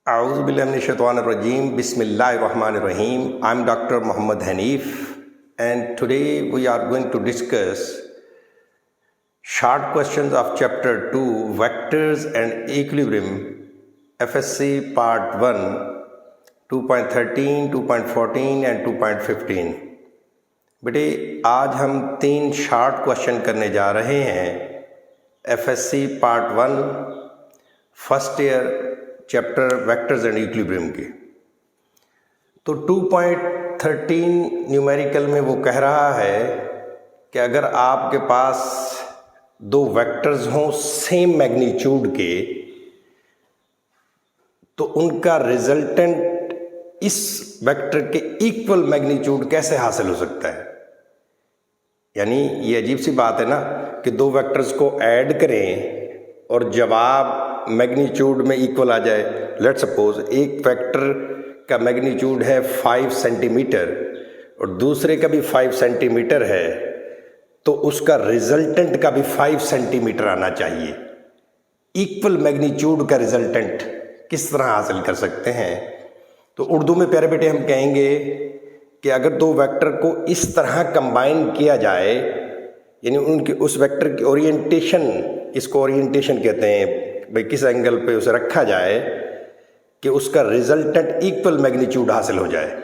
A'udhu Bismillahirrahmanirrahim. I'm Dr. Muhammad Hanif, and today we are going to discuss short questions of Chapter 2 Vectors and Equilibrium, FSC Part 1, 2.13, 2.14 and 2.15. बेटे आज हम 3 short question करने जा रहे हैं FSC Part 1 first year chapter vectors and equilibrium के। तो 2.13 numerical में वो कह रहा है कि अगर आपके पास 2 वेक्टर्स हों सेम मैग्नीट्यूड के तो उनका रिजल्टेंट इस वेक्टर के इक्वल मैग्नीट्यूड कैसे हासिल हो सकता है। यानी ये अजीब सी बात है ना कि 2 वेक्टर्स को ऐड करें और जवाब मैग्नीट्यूड में इक्वल आ जाए। लेट सपोज एक वेक्टर का मैग्नीट्यूड है 5 सेंटीमीटर और दूसरे का भी 5 सेंटीमीटर है, तो उसका रिजल्टेंट का भी 5 सेंटीमीटर आना चाहिए। इक्वल मैग्नीट्यूड का रिजल्टेंट किस तरह हासिल कर सकते हैं? तो उर्दू में प्यारे बेटे हम कहेंगे कि अगर 2 वेक्टर को इस तरह कंबाइन किया जाए, यानी उनके उस वेक्टर की ओरिएंटेशन, इसको ओरिएंटेशन कहते हैं भाई, किस एंगल पे उसे रखा जाए कि उसका रिजल्टेंट इक्वल मैग्नीट्यूड हासिल हो जाए।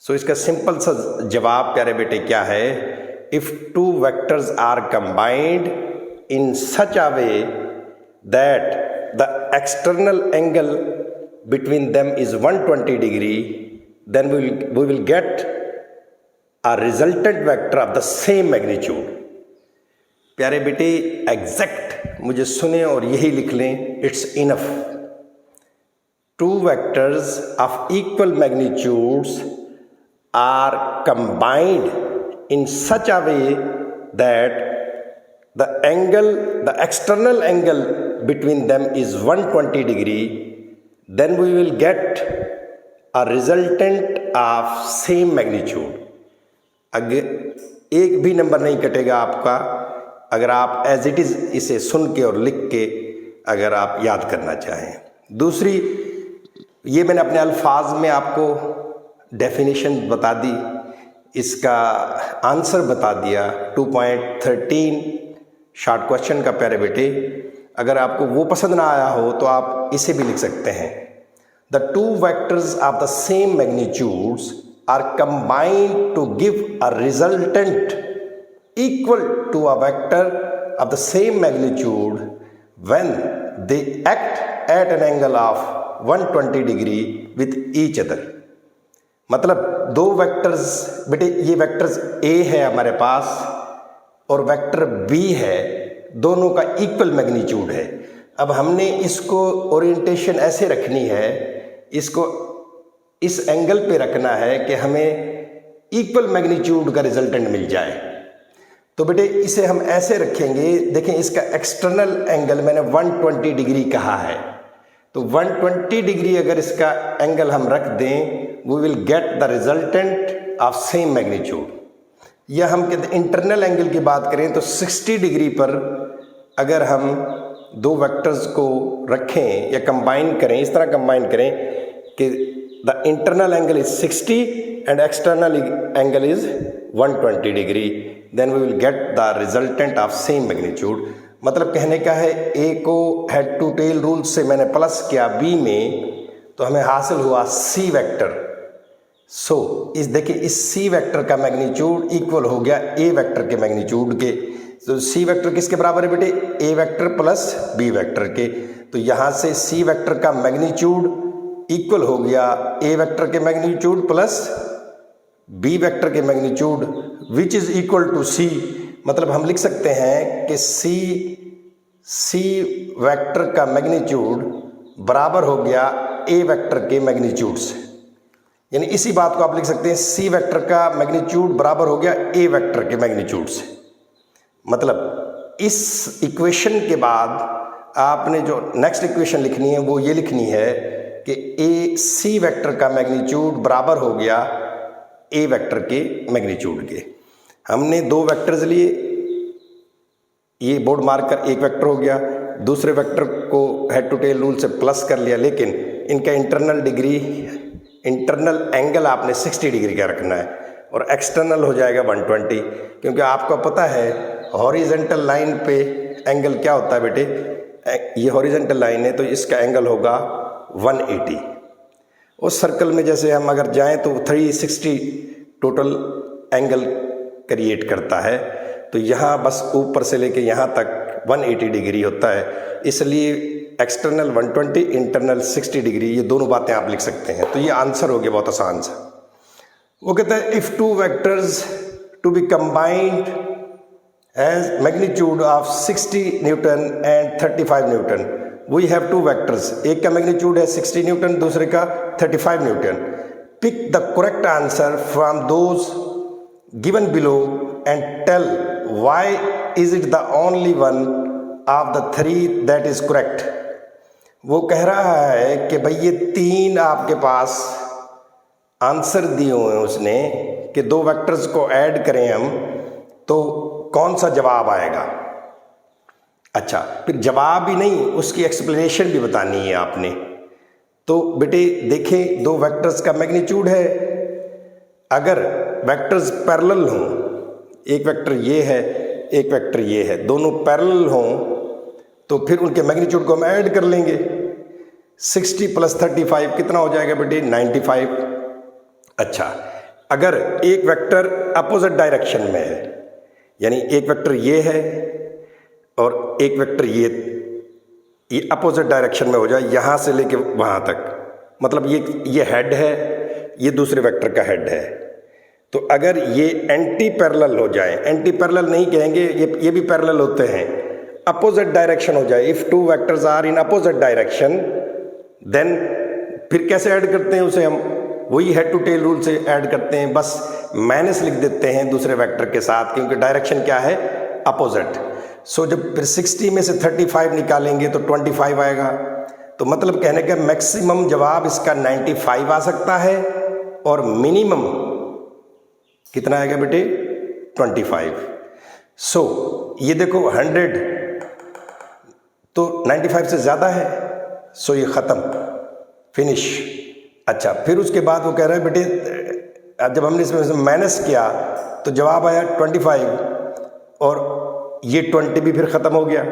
सो इसका सिंपल सा जवाब प्यारे बेटे क्या है? If 2 vectors are combined in such a way that the external angle between them is 120 degree, then we will get a resultant vector of the same magnitude. प्यारे बेटे एग्जैक्ट मुझे सुने और यही लिख लें, it's enough. 2 vectors of equal magnitudes are combined in such a way that the external angle between them is 120 degree, then we will get a resultant of same magnitude. अगर एक भी नंबर नहीं कटेगा आपका अगर आप एज इट इज़ इसे सुन के और लिख के अगर आप याद करना चाहें। दूसरी, ये मैंने अपने अल्फाज में आपको डेफिनेशन बता दी, इसका आंसर बता दिया 2.13 शॉर्ट क्वेश्चन का। प्यारे बेटे अगर आपको वो पसंद ना आया हो तो आप इसे भी लिख सकते हैं। The 2 vectors of the same magnitudes are combined to give a resultant equal to a vector of the same magnitude when they act at an angle of 120 degree with each other. मतलब 2 vectors, बेटे ये vectors A है हमारे पास और vector B है, दोनों का equal magnitude है। अब हमने इसको ओरिएंटेशन ऐसे रखनी है, इसको इस एंगल पे रखना है कि हमें इक्वल मैग्नीट्यूड का रिजल्टेंट मिल जाए। तो बेटे इसे हम ऐसे रखेंगे, देखें इसका एक्सटर्नल एंगल मैंने 120 डिग्री कहा है, तो 120 डिग्री अगर इसका एंगल हम रख दें, we will get the resultant of same magnitude. या हम कहते इंटरनल एंगल की बात करें तो 60 डिग्री पर अगर हम 2 वेक्टर्स को रखें या कंबाइन करें, इस तरह कंबाइन करें कि the internal angle is 60 and external angle is 120 degree, then we will get the resultant of same magnitude. मतलब कहने का है, ए को हेड टू टेल रूल से मैंने प्लस किया बी में, तो हमें हासिल हुआ सी वेक्टर। सो इस देखिए इस सी वेक्टर का मैग्नीट्यूड इक्वल हो गया ए वेक्टर के मैग्नीट्यूड के। तो सी वेक्टर किसके बराबर है बेटे? A vector plus B vector के। तो यहाँ से सी वेक्टर का मैग्नीट्यूड इक्वल हो गया ए वेक्टर के मैग्नीट्यूड प्लस बी वेक्टर के magnitude, which is equal to C. मतलब हम लिख सकते हैं कि सी वेक्टर का मैग्नीट्यूड बराबर हो गया ए वेक्टर के मैग्नीट्यूड से। यानी इसी बात को आप लिख सकते हैं, सी वेक्टर का मैग्नीट्यूड बराबर हो गया ए वेक्टर के मैग्नीट्यूड से। मतलब इस इक्वेशन के बाद आपने जो नेक्स्ट इक्वेशन लिखनी है वो ये लिखनी है कि ए सी वेक्टर का मैग्नीट्यूड बराबर हो गया ए वेक्टर के मैग्नीट्यूड के। हमने 2 वेक्टर्स लिए, ये बोर्ड मार्कर एक वेक्टर हो गया, दूसरे वेक्टर को हेड टू टेल रूल से प्लस कर लिया, लेकिन इनका इंटरनल एंगल आपने 60 डिग्री का रखना है और एक्सटर्नल हो जाएगा 120, क्योंकि आपको पता है हॉरिजेंटल लाइन पे एंगल क्या होता है बेटे, ये हॉरिजेंटल लाइन है तो इसका एंगल होगा 180। उस सर्कल में जैसे हम अगर जाएं तो 360 टोटल एंगल क्रिएट करता है, तो यहाँ बस ऊपर से लेके यहाँ तक 180 डिग्री होता है, इसलिए एक्सटर्नल 120 इंटरनल 60 डिग्री, ये दोनों बातें आप लिख सकते हैं। तो ये आंसर हो गया बहुत आसान सा। वो कहता है if two vectors to be combined as magnitude of 60 newton and 35 newton, we have two vectors, एक का मैग्नीट्यूड है 60 न्यूटन, दूसरे का 35 newton. Pick the correct answer from those given below and tell why is it the only one of the three that is correct. वो कह रहा है कि भाई ये तीन आपके पास आंसर दिए हुए हैं उसने कि दो वेक्टर्स को ऐड करें हम तो कौन सा जवाब आएगा। अच्छा, फिर जवाब ही नहीं, उसकी एक्सप्लेनेशन भी बतानी है आपने। तो बेटे देखें, दो वेक्टर्स का मैग्नीट्यूड है, अगर वेक्टर्स पैरेलल हों, एक वेक्टर ये है एक वेक्टर ये है, दोनों पैरेलल हों तो फिर उनके मैग्नीट्यूड को हम ऐड कर लेंगे। 60 + 35 कितना हो जाएगा बेटे, 95। अच्छा, अगर एक वेक्टर अपोजिट डायरेक्शन में है, यानी एक वेक्टर ये है और एक वेक्टर ये अपोजिट डायरेक्शन में हो जाए, यहाँ से लेके वहाँ तक, मतलब ये हेड है, ये दूसरे वेक्टर का हेड है, तो अगर ये एंटी पैरेलल हो जाए, एंटी पैरेलल नहीं कहेंगे, ये भी पैरेलल होते हैं, अपोजिट डायरेक्शन हो जाए, if two vectors are in opposite direction then फिर कैसे ऐड करते हैं उसे हम, वही हेड टू टेल रूल से ऐड करते हैं, बस माइनस लिख देते हैं दूसरे वेक्टर के साथ, क्योंकि डायरेक्शन क्या है, अपोजिट। सो जब फिर 60 में से 35 निकालेंगे तो 25 आएगा, तो मतलब कहने का मैक्सिमम जवाब इसका 95 आ सकता है और मिनिमम कितना आएगा बेटे, 25। सो ये देखो 100 तो 95 से ज़्यादा है, सो ये ख़त्म, फिनिश। अच्छा, फिर उसके बाद वो कह रहा है बेटे जब हमने इसमें माइनस किया तो जवाब आया 25 और ये 20 भी फिर ख़त्म हो गया,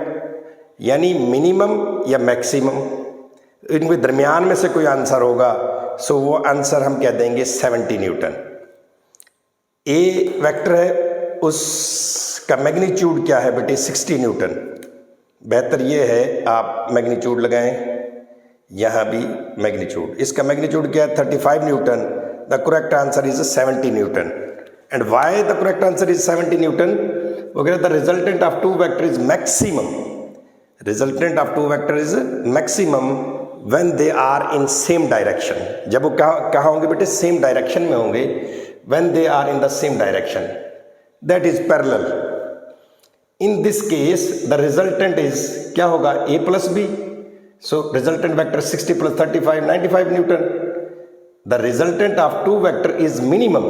यानी मिनिमम या मैक्सिमम इनके दरमियान में से कोई आंसर होगा, सो वो आंसर हम कह देंगे 70 न्यूटन। ए वेक्टर है, उसका मैग्नीट्यूड क्या है बेटे, 60 न्यूटन। बेहतर ये है आप मैग्नीट्यूड लगाएं, यहाँ भी मैग्नीट्यूड, इसका मैग्नीट्यूड क्या है, 35 newton. The correct answer is 70 newton. And why the correct answer is 70 newton, वो कह रहे the resultant of two vector is maximum, resultant of two vector is maximum when they are in same direction. जब वो कहाँ होंगे बेटे, same direction में होंगे, when they are in the same direction, that is parallel. In this case the resultant is क्या होगा, a plus b, so resultant vector 60 + 35 95 Newton. The resultant of two vector is minimum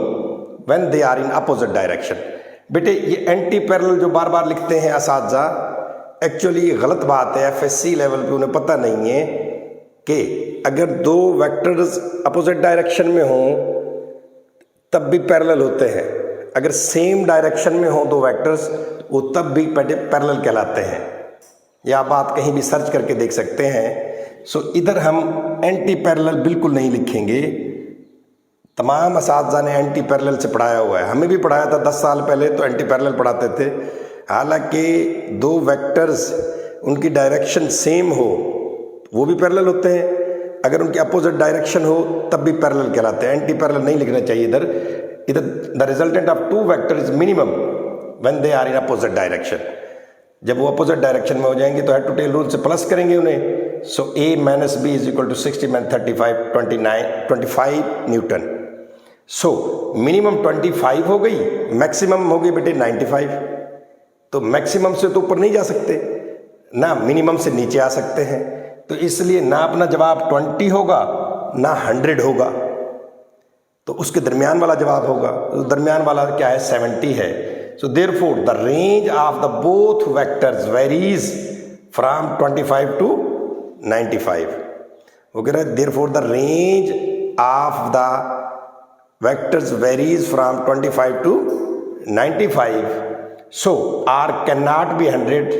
when they are in opposite direction. बेटे ये anti parallel जो बार बार लिखते हैं असातिज़ा, actually ये गलत बात है, FSC लेवल पे उन्हें पता नहीं है कि अगर दो वेक्टर्स अपोजिट डायरेक्शन में हों तब भी पैरेलल होते हैं, अगर सेम डायरेक्शन में हो दो वेक्टर्स वो तब भी पैरेलल कहलाते हैं। यह आप बात कहीं भी सर्च करके देख सकते हैं। सो इधर हम एंटी पैरेलल बिल्कुल नहीं लिखेंगे, तमाम असातिज़ा ने एंटी पैरेलल से पढ़ाया हुआ है, हमें भी पढ़ाया था 10 साल पहले तो एंटी पैरेलल पढ़ाते थे। हालांकि दो वेक्टर्स उनकी डायरेक्शन सेम हो वो भी पैरेलल होते हैं, अगर उनकी अपोजिट डायरेक्शन हो तब भी पैरेलल कहलाते हैं, एंटी पैरेलल नहीं लिखना चाहिए इधर। The resultant of two vector is minimum when they are in opposite direction. जब वो अपोजिट डायरेक्शन में हो जाएंगे तो हेड टू टेल रूल से प्लस करेंगे उन्हें। So a - b = 60 - 35 25 newton. So minimum 25 हो गई, मैक्सिमम हो गई बेटे 95। तो मैक्सिमम से तो ऊपर नहीं जा सकते ना, मिनिमम से नीचे आ सकते हैं, तो इसलिए ना अपना जवाब 20 होगा ना 100 होगा, तो उसके दरमियान वाला जवाब होगा। तो दरमियान वाला क्या है, 70 है। So therefore the range of the both vectors varies from 25 to 95। वो कह रहा है therefore the range of the vectors varies from 25 to 95, so R cannot be 100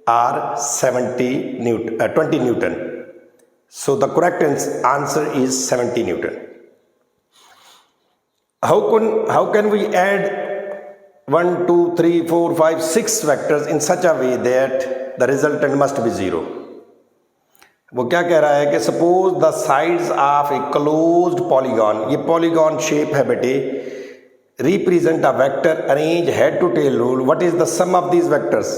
or 20 Newton. So the correct answer is 70 Newton. How can we add 1, 2, 3, 4, 5, 6 vectors in such a way that the resultant must be 0? वो क्या कह रहा है कि suppose the sides of a closed polygon, ये polygon shape है बेटे, represent a vector arrange head to tail rule, what is the sum of these vectors.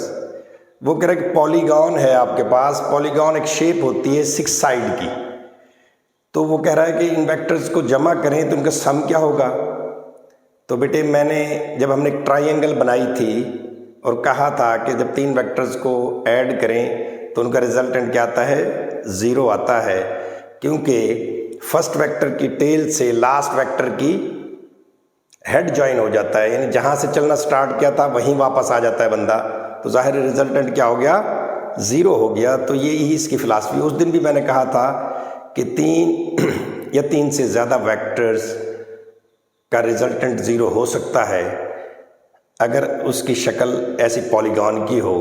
वो कह रहा है कि पॉलीगॉन है आपके पास, पॉलीगॉन एक शेप होती है 6 साइड की, तो वो कह रहा है कि इन वेक्टर्स को जमा करें तो उनका सम क्या होगा। तो बेटे मैंने जब हमने एक ट्राइंगल बनाई थी और कहा था कि जब 3 वेक्टर्स को ऐड करें तो उनका रिजल्टेंट क्या आता है, 0 आता है, क्योंकि फर्स्ट वेक्टर की टेल से लास्ट वेक्टर की हेड ज्वाइन हो जाता है, यानी जहाँ से चलना स्टार्ट किया था वहीं वापस आ जाता है बंदा, तो जाहिर रिजल्टेंट क्या हो गया, 0 हो गया। तो ये ही इसकी फिलॉसफी। उस दिन भी मैंने कहा था कि 3 या 3 से ज़्यादा वेक्टर्स का रिजल्टेंट 0 हो सकता है अगर उसकी शक्ल ऐसी पॉलीगॉन की हो,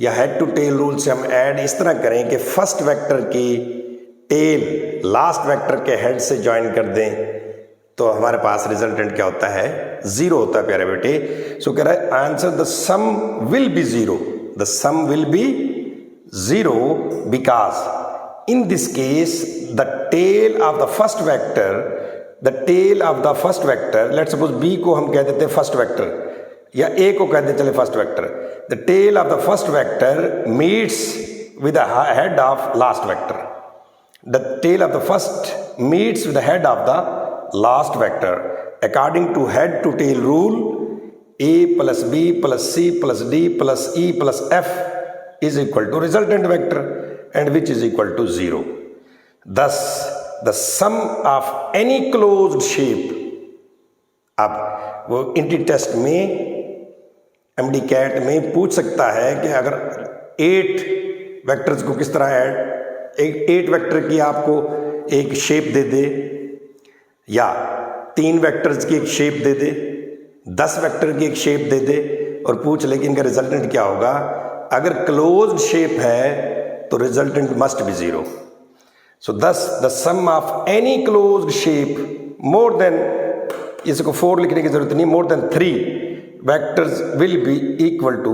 या हेड टू टेल रूल से हम ऐड इस तरह करें कि फर्स्ट वेक्टर की टेल लास्ट वेक्टर के हेड से ज्वाइन कर दें, तो हमारे पास रिजल्टेंट क्या होता है, 0 होता है प्यारे बेटे। सो कह रहा है answer the sum will be 0, the sum will be 0 because in this case the tail of the first vector, let's suppose B को हम कह देते हैं फर्स्ट वेक्टर या ए को कहते चले first vector, the tail of the first vector meets with the head of last vector, the tail of the first meets with the head of the last vector according to head to tail rule, a plus b plus c plus d plus e plus f is equal to resultant vector and which is equal to 0. Thus the sum of any closed shape, अब वो इंटी test में MD cat में पूछ सकता है कि अगर 8 vectors को किस तरह ऐड, 8 वेक्टर की आपको एक शेप दे दे, या 3 वेक्टर्स की एक शेप दे दे, 10 वेक्टर की एक शेप दे दे, और पूछ ले कि इनका रिजल्टेंट क्या होगा। अगर क्लोज्ड शेप है तो resultant must be 0। So this the sum of any closed shape more than, इसको 4 लिखने की जरूरत नहीं, more than 3 vectors will be equal to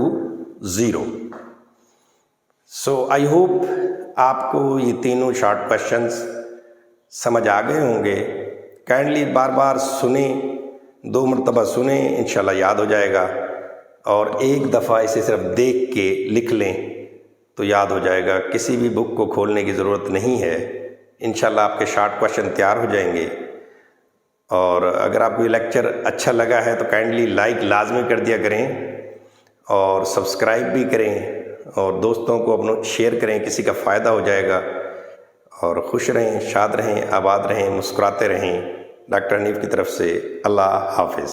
0. So I hope आपको ये तीनों शॉर्ट क्वेश्चंस समझ आ गए होंगे। काइंडली बार बार सुने, 2 मरतबा सुने, इंशाल्लाह याद हो जाएगा, और एक दफ़ा इसे सिर्फ देख के लिख लें तो याद हो जाएगा। किसी भी बुक को खोलने की ज़रूरत नहीं है, इंशाल्लाह आपके शॉर्ट क्वेश्चन तैयार हो जाएंगे। और अगर आपको ये लेक्चर अच्छा लगा है तो काइंडली लाइक लाजमी कर दिया करें, और सब्सक्राइब भी करें, और दोस्तों को अपनों शेयर करें, किसी का फ़ायदा हो जाएगा। और खुश रहें, शाद रहें, आबाद रहें, मुस्कुराते रहें। डॉक्टर हनीफ की तरफ से अल्लाह हाफिज़।